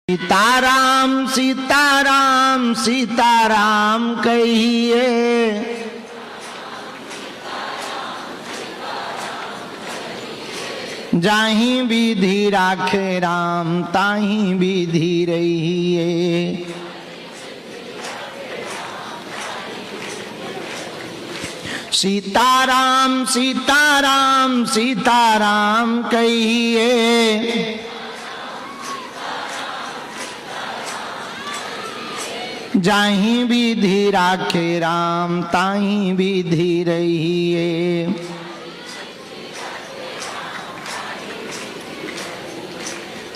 सीताराम सीताराम सीताराम कहिए, जाहि विधि राखे राम ताहि विधि रहिए। सीताराम सीताराम सीताराम कहिए, जाहि विधि राखे राम ताहि विधि रहिए।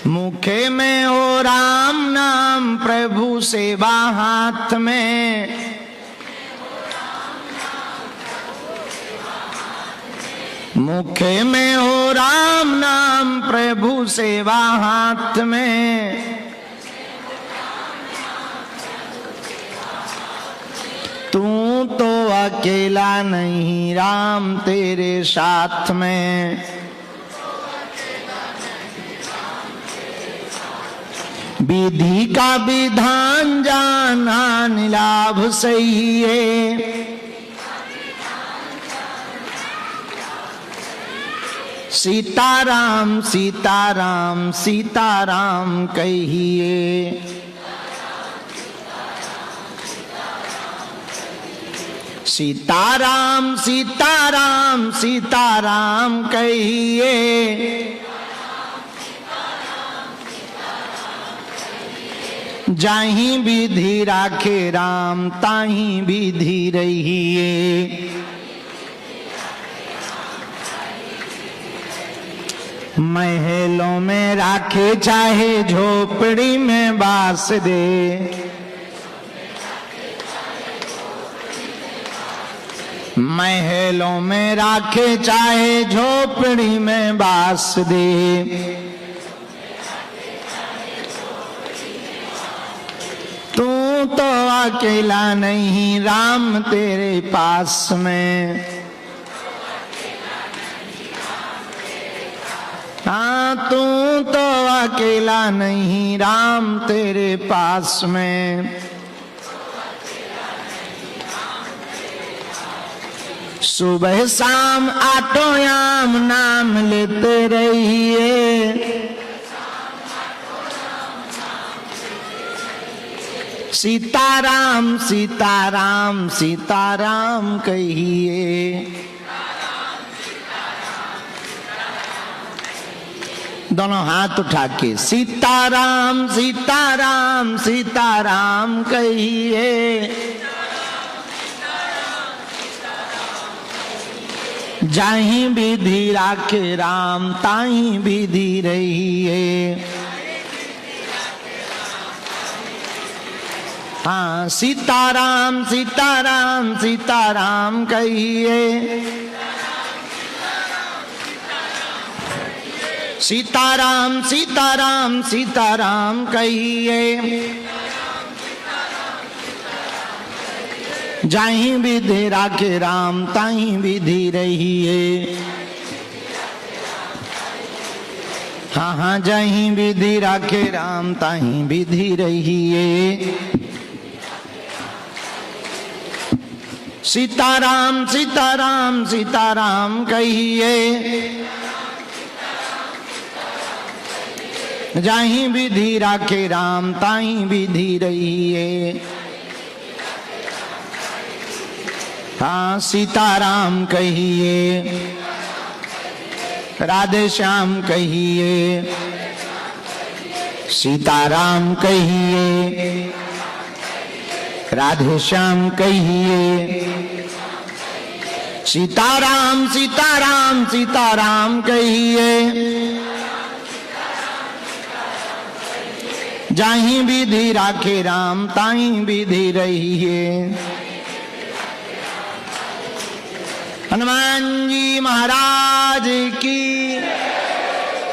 मुखे में हो राम नाम प्रभु सेवा हाथ में, मुखे में हो राम नाम प्रभु सेवा हाथ में। तू तो अकेला नहीं राम तेरे साथ में, विधि का विधान जाना लाभ सही है। सीताराम सीताराम सीताराम कहिए, सीताराम सीताराम सीताराम कहिए, जाहि विधि राखे राम ताहि विधि रहिए। महलों में राखे चाहे झोपड़ी में बास दे, महलों में राखे चाहे झोपड़ी में बास दे। तू तो अकेला नहीं राम तेरे पास में, हाँ तू तो अकेला नहीं राम तेरे पास में। सुबह शाम आटोयाम नाम लेते रहिए, सीताराम सीताराम सीताराम कहिए। दोनों हाथ उठा के सीताराम सीताराम सीताराम कहिए, जाहि विधि राखे राम ताहि विधि रहिए। हाँ सीताराम सीताराम सीताराम कहिए, सीताराम सीताराम सीताराम कहिए, जाहि विधि राखे राम ताहि विधि रहिए। हाँ हाँ जाहि विधि राखे राम ताहि विधि रहिए। सीताराम सीताराम सीताराम कहिए, जाहि विधि राखे राम ताहि विधि रहिए। हाँ सीताराम कहिए, राधे श्याम कहिए, सीताराम कहिए, राधे श्याम कहिए, सीताराम सीताराम सीताराम कहिए, जाहि विधि राखे राम ताहि विधि रहिए। हनुमान जी महाराज की,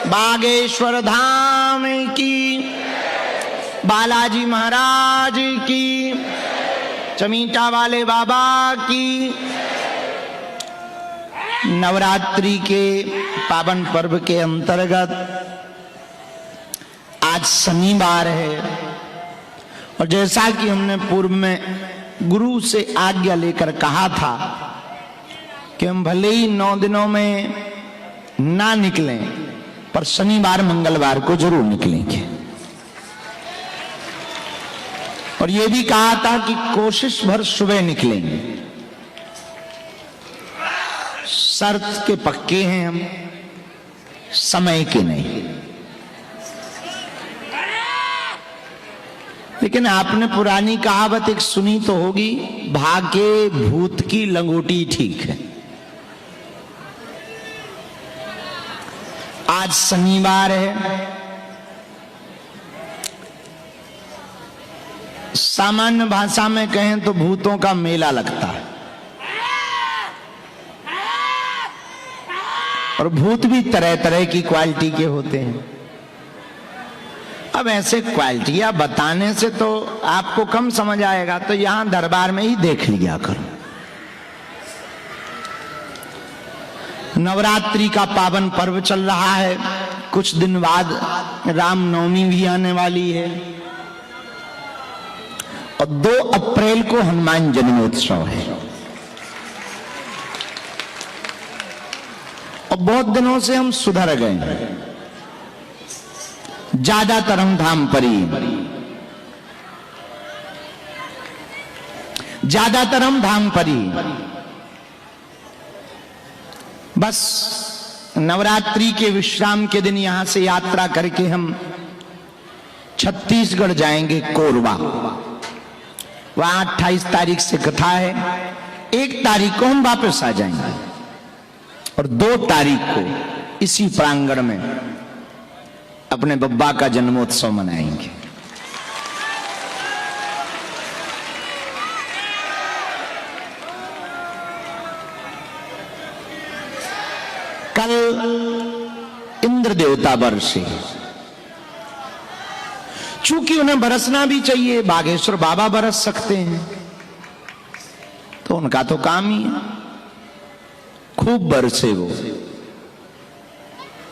बागेश्वर धाम की, बालाजी महाराज की, चमीटा वाले बाबा की। नवरात्रि के पावन पर्व के अंतर्गत आज शनिवार है और जैसा कि हमने पूर्व में गुरु से आज्ञा लेकर कहा था कि हम भले ही 9 दिनों में ना निकलें पर शनिवार मंगलवार को जरूर निकलेंगे। और यह भी कहा था कि कोशिश भर सुबह निकलेंगे। शर्त के पक्के हैं हम, समय के नहीं। लेकिन आपने पुरानी कहावत एक सुनी तो होगी, भागे भूत की लंगोटी ठीक है। आज शनिवार है, सामान्य भाषा में कहें तो भूतों का मेला लगता है। और भूत भी तरह तरह की क्वालिटी के होते हैं। अब ऐसे क्वालिटियां बताने से तो आपको कम समझ आएगा, तो यहां दरबार में ही देख लिया करो। नवरात्रि का पावन पर्व चल रहा है, कुछ दिन बाद रामनवमी भी आने वाली है और 2 अप्रैल को हनुमान जन्मोत्सव है। और बहुत दिनों से हम सुधर गए, ज्यादातर हम धाम पर ही, ज्यादातर हम धाम पर ही। बस नवरात्रि के विश्राम के दिन यहां से यात्रा करके हम छत्तीसगढ़ जाएंगे, कोरबा। वहां 28 तारीख से कथा है, 1 तारीख को हम वापस आ जाएंगे और 2 तारीख को इसी प्रांगण में अपने बब्बा का जन्मोत्सव मनाएंगे। कल इंद्र देवता बरसे, चूंकि उन्हें बरसना भी चाहिए, बागेश्वर बाबा बरस सकते हैं तो उनका तो काम ही है, खूब बरसे वो।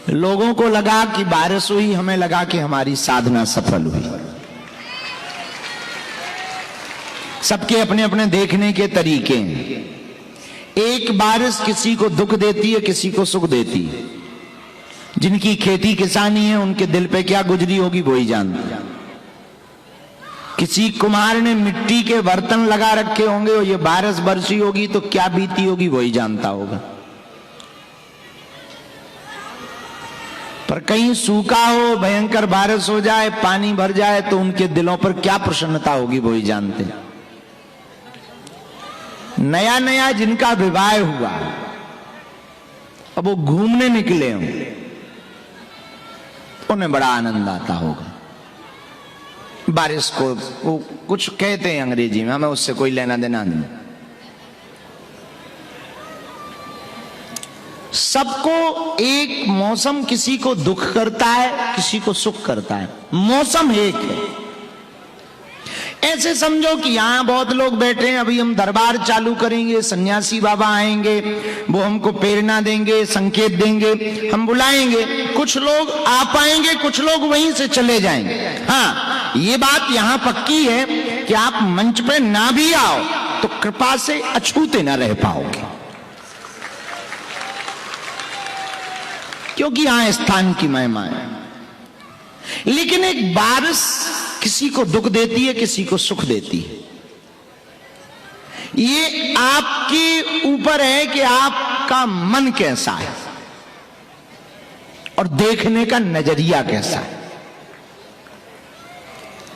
लोगों को लगा कि बारिश हुई, हमें लगा कि हमारी साधना सफल हुई। सबके अपने अपने देखने के तरीके हैं। एक बारिश किसी को दुख देती है, किसी को सुख देती है। जिनकी खेती किसानी है उनके दिल पे क्या गुजरी होगी वो ही जानते हैं। किसी कुम्हार ने मिट्टी के बर्तन लगा रखे होंगे और ये बारिश बरसी होगी तो क्या बीती होगी वो ही जानता होगा। पर कहीं सूखा हो, भयंकर बारिश हो जाए, पानी भर जाए तो उनके दिलों पर क्या प्रसन्नता होगी वो ही जानते हैं। नया नया जिनका विवाह हुआ, अब वो घूमने निकले हों, उन्हें बड़ा आनंद आता होगा। बारिश को वो कुछ कहते हैं अंग्रेजी में, हमें उससे कोई लेना देना नहीं। सबको एक मौसम, किसी को दुख करता है, किसी को सुख करता है। मौसम एक है। ऐसे समझो कि यहां बहुत लोग बैठे हैं, अभी हम दरबार चालू करेंगे, सन्यासी बाबा आएंगे, वो हमको प्रेरणा देंगे, संकेत देंगे, हम बुलाएंगे। कुछ लोग आ पाएंगे, कुछ लोग वहीं से चले जाएंगे। हाँ, ये बात यहां पक्की है कि आप मंच पे ना भी आओ तो कृपा से अछूते ना रह पाओगे, क्योंकि यहां स्थान की महिमा है। लेकिन एक बारिश किसी को दुख देती है, किसी को सुख देती है। ये आपके ऊपर है कि आपका मन कैसा है और देखने का नजरिया कैसा है।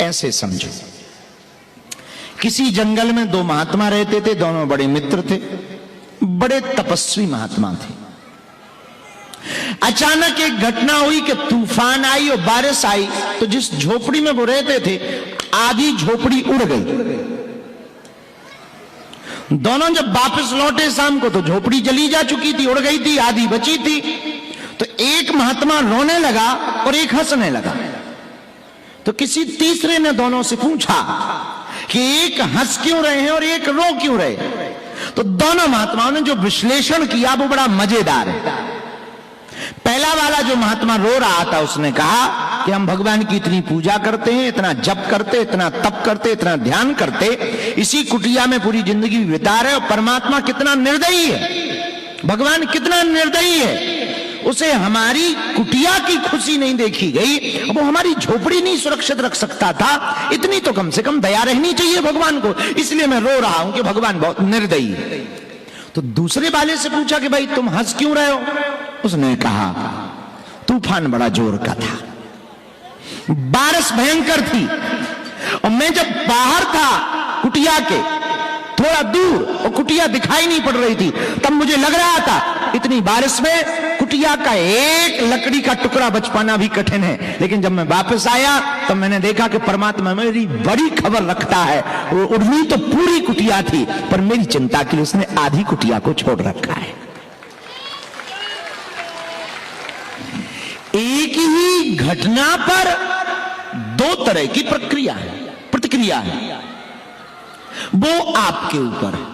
ऐसे समझो, किसी जंगल में 2 महात्मा रहते थे, दोनों बड़े मित्र थे, बड़े तपस्वी महात्मा थे। अचानक एक घटना हुई कि तूफान आई और बारिश आई, तो जिस झोपड़ी में वो रहते थे आधी झोपड़ी उड़ गई। दोनों जब वापस लौटे शाम को तो झोपड़ी जली जा चुकी थी, उड़ गई थी, आधी बची थी। तो एक महात्मा रोने लगा और एक हंसने लगा। तो किसी तीसरे ने दोनों से पूछा कि एक हंस क्यों रहे हैं और एक रो क्यों रहे। तो दोनों महात्माओं ने जो विश्लेषण किया वो बड़ा मजेदार है। पहला वाला जो महात्मा रो रहा था उसने कहा कि हम भगवान की इतनी पूजा करते हैं, इतना जप करते, इतना तप करते, इतना ध्यान करते, इसी कुटिया में पूरी जिंदगी बिता रहे, और परमात्मा कितना निर्दयी है, भगवान कितना निर्दयी है, उसे हमारी कुटिया की खुशी नहीं देखी गई, वो हमारी झोपड़ी नहीं सुरक्षित रख सकता था, इतनी तो कम से कम दया रहनी चाहिए भगवान को, इसलिए मैं रो रहा हूं कि भगवान बहुत निर्दयी है। तो दूसरे वाले से पूछा कि भाई तुम हंस क्यों रहे हो? उसने कहा तूफान बड़ा जोर का था, बारिश भयंकर थी, और मैं जब बाहर था कुटिया के थोड़ा दूर और कुटिया दिखाई नहीं पड़ रही थी, तब मुझे लग रहा था इतनी बारिश में कुटिया का एक लकड़ी का टुकड़ा बच पाना भी कठिन है। लेकिन जब मैं वापस आया तब मैंने देखा कि परमात्मा मेरी बड़ी खबर रखता है, वो उड़नी तो पूरी कुटिया थी, पर मेरी चिंता के लिए उसने आधी कुटिया को छोड़ रखा है। एक ही घटना पर दो तरह की प्रतिक्रिया है, वो आपके ऊपर है,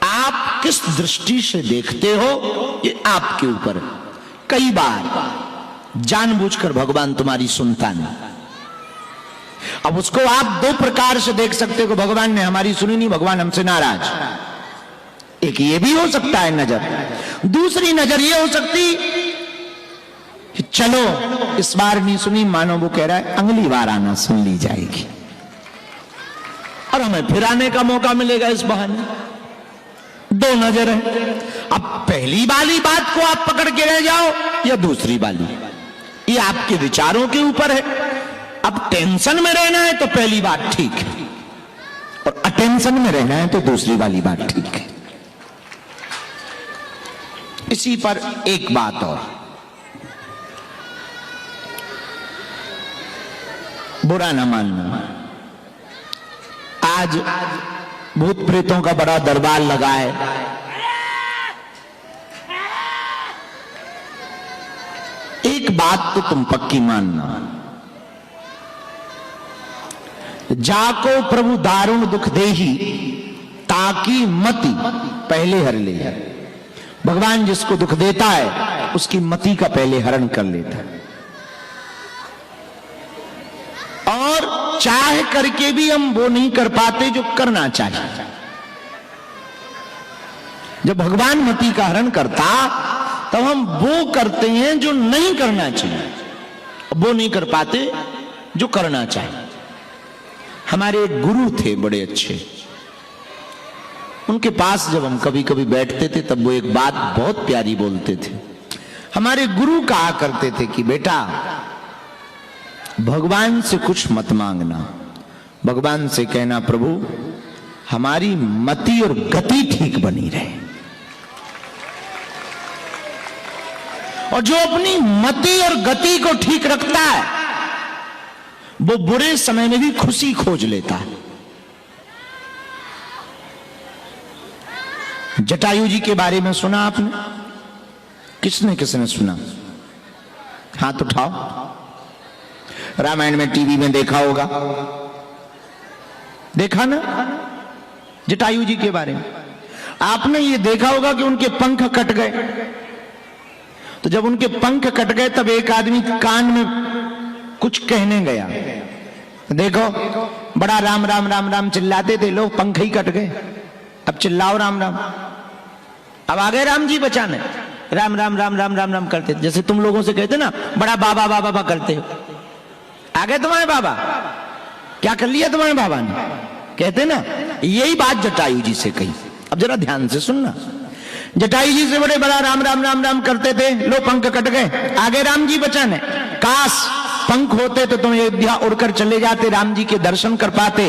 आप किस दृष्टि से देखते हो ये आपके ऊपर है। कई बार जानबूझकर भगवान तुम्हारी सुनता नहीं, अब उसको आप दो प्रकार से देख सकते हो, भगवान ने हमारी सुनी नहीं, भगवान हमसे नाराज। एक ये भी हो सकता है नजर, दूसरी नजर ये हो सकती कि चलो इस बार नहीं सुनी, मानो वो कह रहा है अगली बार आना सुन ली जाएगी और हमें फिर आने का मौका मिलेगा इस बहाने। दो नजर है, अब पहली वाली बात को आप पकड़ के रह जाओ या दूसरी वाली, ये आपके विचारों के ऊपर है। अब टेंशन में रहना है तो पहली बात ठीक है, और अटेंशन में रहना है तो दूसरी वाली बात ठीक है। इसी पर एक बात और, बुरा न मानना, आज भूत प्रेतों का बड़ा दरबार लगा है, एक बात तो तुम पक्की मानना, जाको प्रभु दारुण दुख देही ताकि मति पहले हर ले। भगवान जिसको दुख देता है उसकी मति का पहले हरण कर लेता है, और चाह करके भी हम वो नहीं कर पाते जो करना चाहिए। जब भगवान मति का हरण करता तब हम वो करते हैं जो नहीं करना चाहिए, वो नहीं कर पाते जो करना चाहिए। हमारे एक गुरु थे बड़े अच्छे, उनके पास जब हम कभी कभी बैठते थे तब वो एक बात बहुत प्यारी बोलते थे। हमारे गुरु कहा करते थे कि बेटा भगवान से कुछ मत मांगना, भगवान से कहना प्रभु हमारी मति और गति ठीक बनी रहे, और जो अपनी मति और गति को ठीक रखता है वो बुरे समय में भी खुशी खोज लेता है। जटायु जी के बारे में सुना आपने? किसने किसने सुना? हाथ उठाओ। रामायण में टीवी में देखा होगा, देखा ना जटायु जी के बारे में? आपने ये देखा होगा कि उनके पंख कट गए, तो जब उनके पंख कट गए तब एक आदमी कान में कुछ कहने गया, देखो बड़ा राम राम राम राम चिल्लाते थे लोग, पंख ही कट गए, अब चिल्लाओ राम राम। अब आ गए राम जी बचाने, राम राम राम राम राम राम करते, जैसे तुम लोगों से कहते ना बड़ा बाबा बाबा बाबा करते हो, आ गए तुम्हारे बाबा, क्या कर लिया तुम्हारे बाबा ने, कहते ना। यही बात जटायु जी से कही। अब जरा ध्यान से सुनना, जटायु जी से बड़े बड़ा राम राम राम राम करते थे, लो पंख कट गए, आगे राम जी बचाने। काश पंख होते तो तुम अयोध्या उड़कर चले जाते, राम जी के दर्शन कर पाते,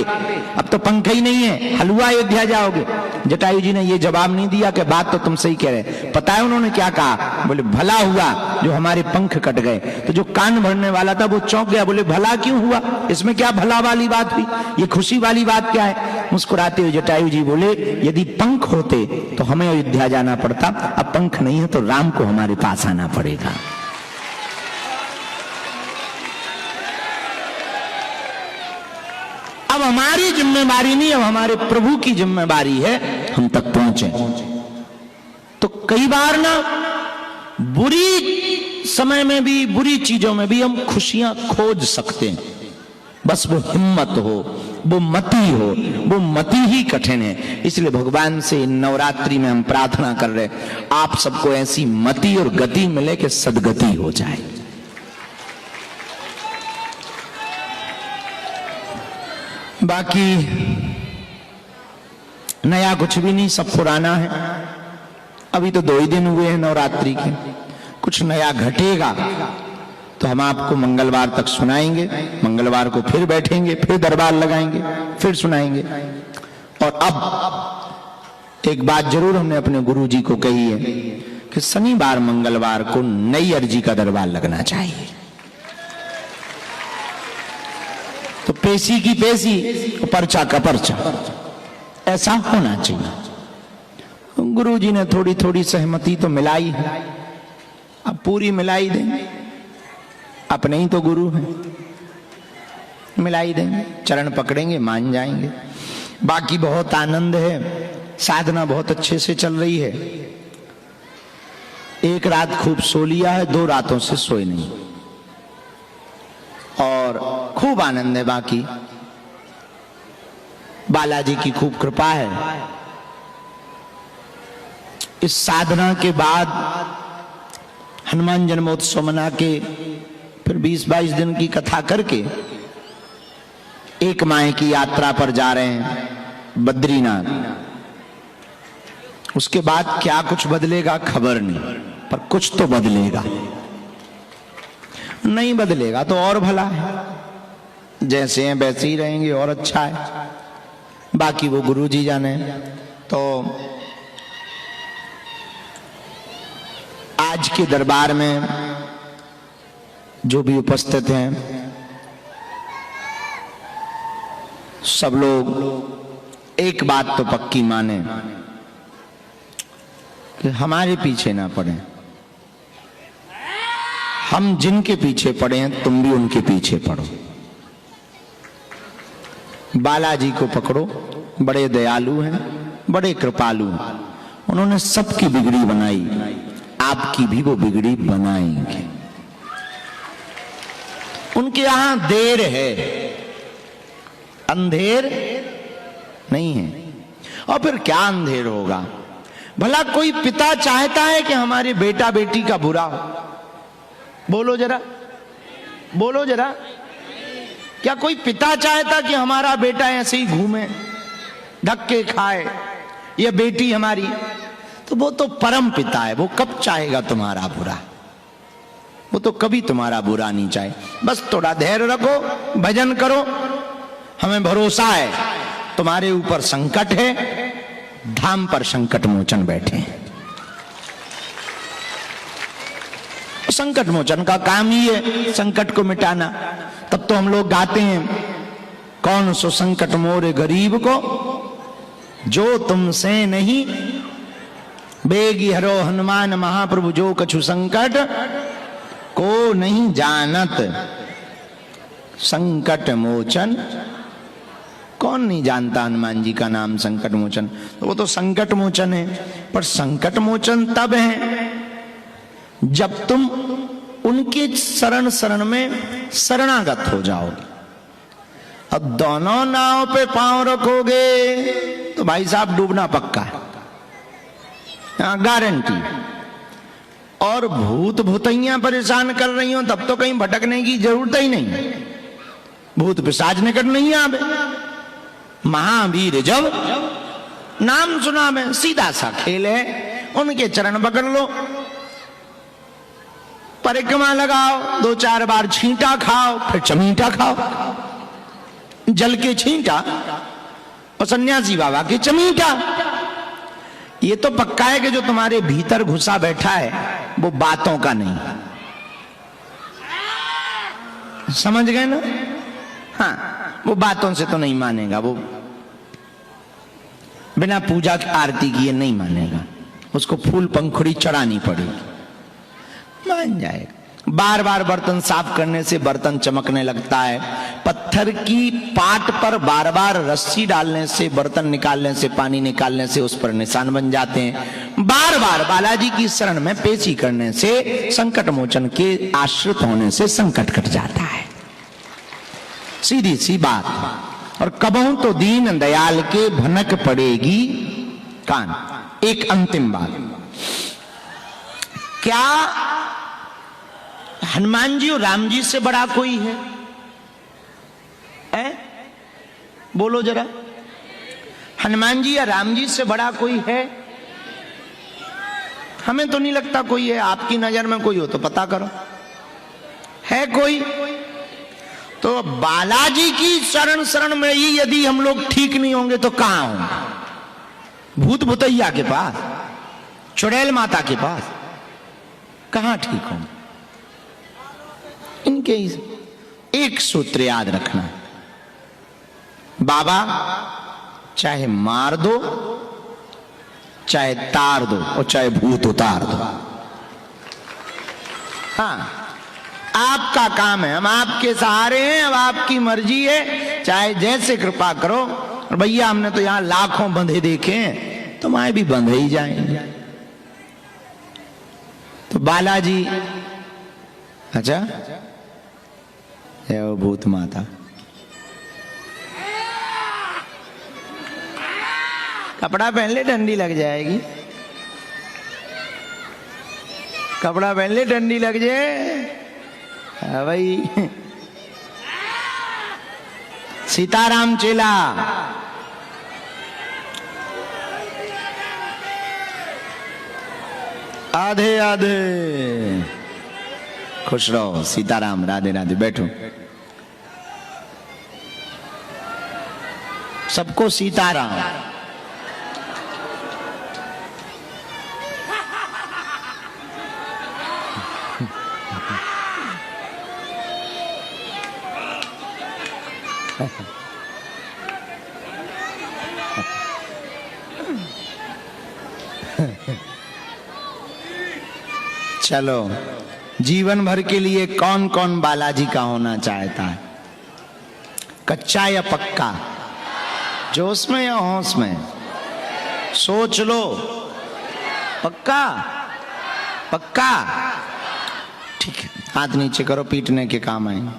अब तो पंख ही नहीं है, हलवा अयोध्या जाओगे। जटायु जी ने ये जवाब नहीं दिया कि बात तो तुम सही कह रहे। पता है उन्होंने क्या कहा? बोले भला हुआ जो हमारे पंख कट गए। तो जो कान भरने वाला था वो चौंक गया, बोले भला क्यों हुआ, इसमें क्या भला वाली बात हुई, ये खुशी वाली बात क्या है? मुस्कुराते हुए जटायु जी बोले यदि पंख होते तो हमें अयोध्या जाना पड़ता, अब पंख नहीं है तो राम को हमारे पास आना पड़ेगा। अब हमारी जिम्मेवारी नहीं, अब हमारे प्रभु की जिम्मेवारी है हम तक पहुंचे। तो कई बार ना बुरी समय में भी, बुरी चीजों में भी हम खुशियां खोज सकते हैं। बस वो हिम्मत हो, वो मति हो, वो मति ही कठिन है। इसलिए भगवान से नवरात्रि में हम प्रार्थना कर रहे, आप सबको ऐसी मति और गति मिले कि सदगति हो जाए। बाकी नया कुछ भी नहीं, सब पुराना है। अभी तो 2 ही दिन हुए हैं नवरात्रि के। कुछ नया घटेगा तो हम आपको मंगलवार तक सुनाएंगे। मंगलवार को फिर बैठेंगे, फिर दरबार लगाएंगे, फिर सुनाएंगे। और अब एक बात जरूर हमने अपने गुरु जी को कही है कि शनिवार मंगलवार को नई अर्जी का दरबार लगना चाहिए। तो पेशी की पेशी, पर्चा का पर्चा, ऐसा होना चाहिए। गुरु जी ने थोड़ी थोड़ी सहमति तो मिलाई है, अब पूरी मिलाई देंगे। अपने ही तो गुरु हैं, मिलाई देंगे, चरण पकड़ेंगे, मान जाएंगे। बाकी बहुत आनंद है, साधना बहुत अच्छे से चल रही है। 1 रात खूब सो लिया है, 2 रातों से सोए नहीं, और खूब आनंद है। बाकी बालाजी की खूब कृपा है। इस साधना के बाद हनुमान जन्मोत्सव मना के फिर 20-22 दिन की कथा करके एक माह की यात्रा पर जा रहे हैं बद्रीनाथ। उसके बाद क्या कुछ बदलेगा खबर नहीं, पर कुछ तो बदलेगा। नहीं बदलेगा तो और भला है, जैसे हैं वैसे ही रहेंगे और अच्छा है। बाकी वो गुरु जी जाने। तो आज के दरबार में जो भी उपस्थित हैं, सब लोग एक बात तो पक्की माने कि हमारे पीछे ना पड़े। हम जिनके पीछे पड़े हैं, तुम भी उनके पीछे पड़ो। बालाजी को पकड़ो, बड़े दयालु हैं, बड़े कृपालु हैं। उन्होंने सबकी बिगड़ी बनाई, आपकी भी वो बिगड़ी बनाएंगे। उनके यहां देर है, अंधेर नहीं है। और फिर क्या अंधेर होगा? भला कोई पिता चाहता है कि हमारे बेटा बेटी का बुरा हो? बोलो जरा, बोलो जरा। क्या कोई पिता चाहता कि हमारा बेटा ऐसे ही घूमे, धक्के खाए, या बेटी हमारी? तो वो तो परम पिता है, वो कब चाहेगा तुम्हारा बुरा? वो तो कभी तुम्हारा बुरा नहीं चाहे। बस थोड़ा धैर्य रखो, भजन करो। हमें भरोसा है तुम्हारे ऊपर संकट है, धाम पर संकट मोचन बैठे हैं। संकट मोचन का काम ही है संकट को मिटाना। तब तो हम लोग गाते हैं, कौन सो संकट मोरे गरीब को, जो तुमसे नहीं बेगी हरो हनुमान महाप्रभु, जो कछु संकट को नहीं जानत संकट मोचन। कौन नहीं जानता हनुमान जी का नाम संकट मोचन? तो वो तो संकट मोचन है। पर संकट मोचन तब है जब तुम उनके शरण शरण में शरणागत हो जाओगे। अब दोनों नाव पे पांव रखोगे तो भाई साहब डूबना पक्का है, गारंटी। और भूत भूतैया परेशान कर रही हो तब तो कहीं भटकने की जरूरत ही नहीं। भूत पिशाच निकट नहीं आवे। महावीर जब नाम सुना में, सीधा सा खेल है। उनके चरण पकड़ लो, परिक्रमा लगाओ, 2-4 बार छींटा खाओ, फिर चमीटा खाओ। जल के छींटा और सन्यासी बाबा के चमीटा। ये तो पक्का है कि जो तुम्हारे भीतर घुसा बैठा है वो बातों का नहीं। समझ गए ना? हाँ, वो बातों से तो नहीं मानेगा। वो बिना पूजा की आरती किए नहीं मानेगा। उसको फूल पंखुड़ी चढ़ानी पड़ेगी, मान जाएगा। बार बार बर्तन साफ करने से बर्तन चमकने लगता है। पत्थर की पाट पर बार बार रस्सी डालने से, बर्तन निकालने से, पानी निकालने से उस पर निशान बन जाते हैं। बार बार बालाजी की शरण में पेशी करने से, संकट मोचन के आश्रित होने से संकट कट जाता है। सीधी सी बात। और कबहू तो दीन दयाल के भनक पड़ेगी कान। एक अंतिम बात, क्या हनुमान जी और राम जी से बड़ा कोई है? बोलो जरा, हनुमान जी या राम जी से बड़ा कोई है? हमें तो नहीं लगता कोई है। आपकी नजर में कोई हो तो पता करो, है कोई? तो बालाजी की शरण में ही यदि हम लोग ठीक नहीं होंगे तो कहां होंगे? भूत भुतैया के पास, चुड़ैल माता के पास कहां ठीक होंगे? इनके एक सूत्र याद रखना, बाबा चाहे मार दो, चाहे तार दो, और चाहे भूत उतार दो। हाँ, आपका काम है, हम आपके सहारे हैं, अब आपकी मर्जी है, चाहे जैसे कृपा करो। और भैया हमने तो यहां लाखों बंधे देखे हैं, तुम्हारे भी बंधे ही जाएंगे। तो बालाजी, अच्छा है वो भूत माता, कपड़ा पहन ले ठंडी लग जाएगी, कपड़ा पहन ले ठंडी लग जाए। हाँ भाई, सीताराम चेला। आधे आधे, खुश रहो, सीताराम, राधे राधे। बैठो, सबको सीताराम। चलो, जीवन भर के लिए कौन कौन बालाजी का होना चाहता है? कच्चा या पक्का? जोश में या होश में? सोच लो। पक्का? पक्का? ठीक है, हाथ नीचे करो, पीटने के काम आएंगे।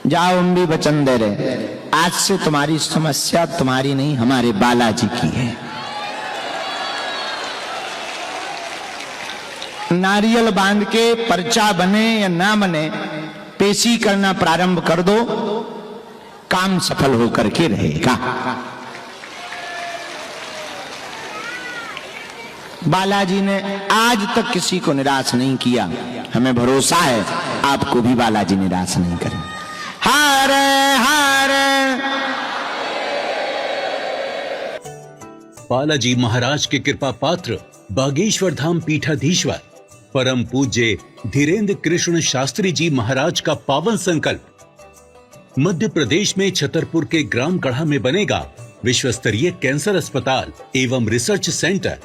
जाओ, हम भी वचन दे रहे, आज से तुम्हारी समस्या तुम्हारी नहीं, हमारे बालाजी की है। नारियल बांध के पर्चा बने या ना बने, पेशी करना प्रारंभ कर दो, काम सफल होकर के रहेगा। बालाजी ने आज तक किसी को निराश नहीं किया, हमें भरोसा है आपको भी बालाजी निराश नहीं करें। हर हर बालाजी महाराज के कृपा पात्र बागेश्वर धाम पीठाधीश्वर परम पूज्य धीरेन्द्र कृष्ण शास्त्री जी महाराज का पावन संकल्प। मध्य प्रदेश में छतरपुर के ग्राम गढ़ा में बनेगा विश्व स्तरीय कैंसर अस्पताल एवं रिसर्च सेंटर,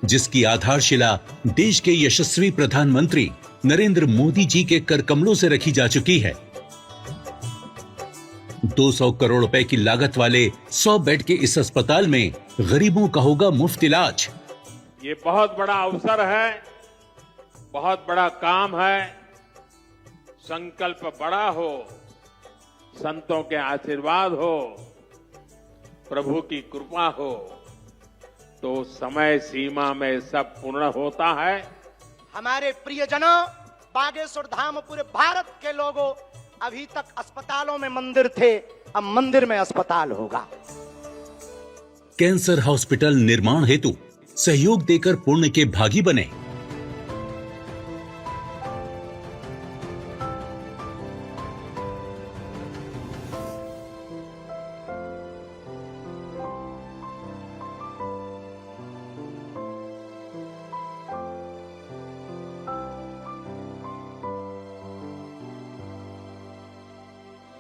जिसकी आधारशिला देश के यशस्वी प्रधानमंत्री नरेंद्र मोदी जी के कर कमलों से रखी जा चुकी है। 200 करोड़ रुपए की लागत वाले 100 बेड के इस अस्पताल में गरीबों का होगा मुफ्त इलाज। ये बहुत बड़ा अवसर है, बहुत बड़ा काम है। संकल्प बड़ा हो, संतों के आशीर्वाद हो, प्रभु की कृपा हो, तो समय सीमा में सब पूर्ण होता है। हमारे प्रियजनों, बागेश्वर धाम पूरे भारत के लोगों, अभी तक अस्पतालों में मंदिर थे, अब मंदिर में अस्पताल होगा। कैंसर हॉस्पिटल निर्माण हेतु सहयोग देकर पुण्य के भागी बने।